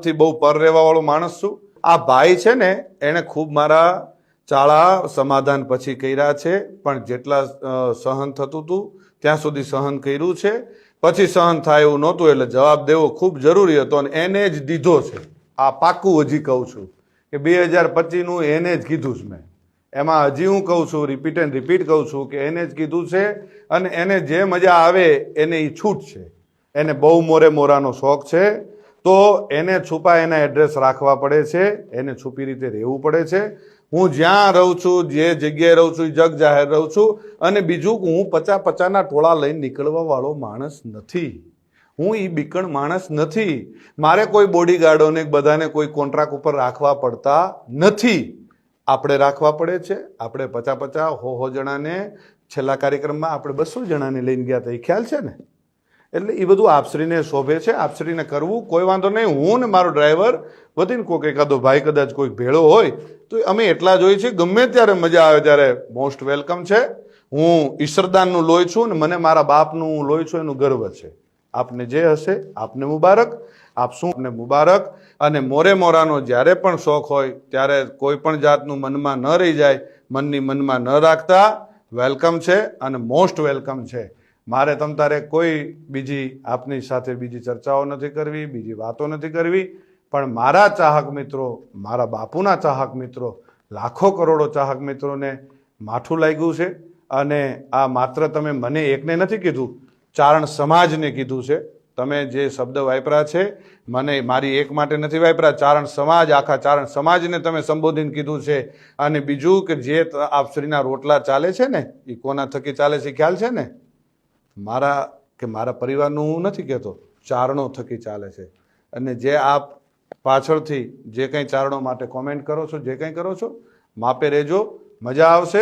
બાબતથી બહુ પર રહેવાવાળો માણસ છું। આ ભાઈ છે ને એણે ખૂબ મારા ચાળા સમાધાન પછી કર્યા છે, પણ જેટલા સહન થતું હતું ત્યાં સુધી સહન કર્યું છે। પછી સહન થાય એવું નહોતું એટલે જવાબ દેવો ખૂબ જરૂરી હતો અને એને જ દીધો છે। આ પાક્કું હજી કહું છું કે 2025નું એને જ કીધું છે મેં। એમાં હજી હું કહું છું, રિપીટ એન્ડ રિપીટ કહું છું કે એને જ કીધું છે અને એને જે મજા આવે એને એ છૂટ છે। એને બહુ મોરાનો શોખ છે તો એને છુપા એના એડ્રેસ રાખવા પડે છે, એને છુપી રીતે રહેવું પડે છે। હું જ્યાં રહું છું, જે જગ્યાએ રહું છું, જગ જાહેર રહું છું। અને બીજું હું પચાના ટોળા લઈને નીકળવા વાળો માણસ નથી। હું એ બીકણ માણસ નથી। મારે કોઈ બોડીગાર્ડોને બધાને કોઈ કોન્ટ્રાક્ટ ઉપર રાખવા પડતા નથી। આપણે રાખવા પડે છે। આપણે 50 જણાને છેલ્લા કાર્યક્રમમાં આપણે 200 જણાને લઈને ગયા હતા, એ ખ્યાલ છે ને? એટલે એ બધું આપશ્રીને શોભે છે, આપશ્રીને કરવું કોઈ વાંધો નહીં। હું ને મારો ડ્રાઈવર વધીને કોઈક એકાદો ભાઈ કદાચ કોઈક ભેળો હોય તો અમે એટલા જ હોઈએ છીએ। ગમે ત્યારે મજા આવે ત્યારે મોસ્ટ વેલકમ છે। હું ઈશ્વરદાનનું લોહી છું ને મને મારા બાપનું લોહી છું એનું ગર્વ છે। આપને જે હશે આપને મુબારક, આપ શું આપને મુબારક। અને મોરાનો જ્યારે પણ શોખ હોય ત્યારે કોઈ પણ જાતનું મનમાં ન રહી જાય, મનની મનમાં ન રાખતા। વેલકમ છે અને મોસ્ટ વેલકમ છે। મારે તમ તારે કોઈ બીજી આપની સાથે બીજી ચર્ચાઓ નથી કરવી, બીજી વાતો નથી કરવી, પણ મારા ચાહક મિત્રો, મારા બાપુના ચાહક મિત્રો, લાખો કરોડો ચાહક મિત્રોને માઠું લાગ્યું છે। અને આ માત્ર તમે મને એકને નથી કીધું, ચારણ સમાજને કીધું છે। તમે જે શબ્દ વાપરા છે મને મારી એક માટે નથી વાપરા, ચારણ સમાજ, આખા ચારણ સમાજને તમે સંબોધન કીધું છે। અને બીજું કે જે આપશ્રીના રોટલા ચાલે છે ને એ કોના થકી ચાલે છે ખ્યાલ છે ને? મારા પરિવારનું હું નથી કહેતો, ચારણો થકી ચાલે છે। અને જે આપ પાછળથી જે કંઈ ચારણો માટે કોમેન્ટ કરો છો, જે કંઈ કરો છો, માપે રહેજો, મજા આવશે।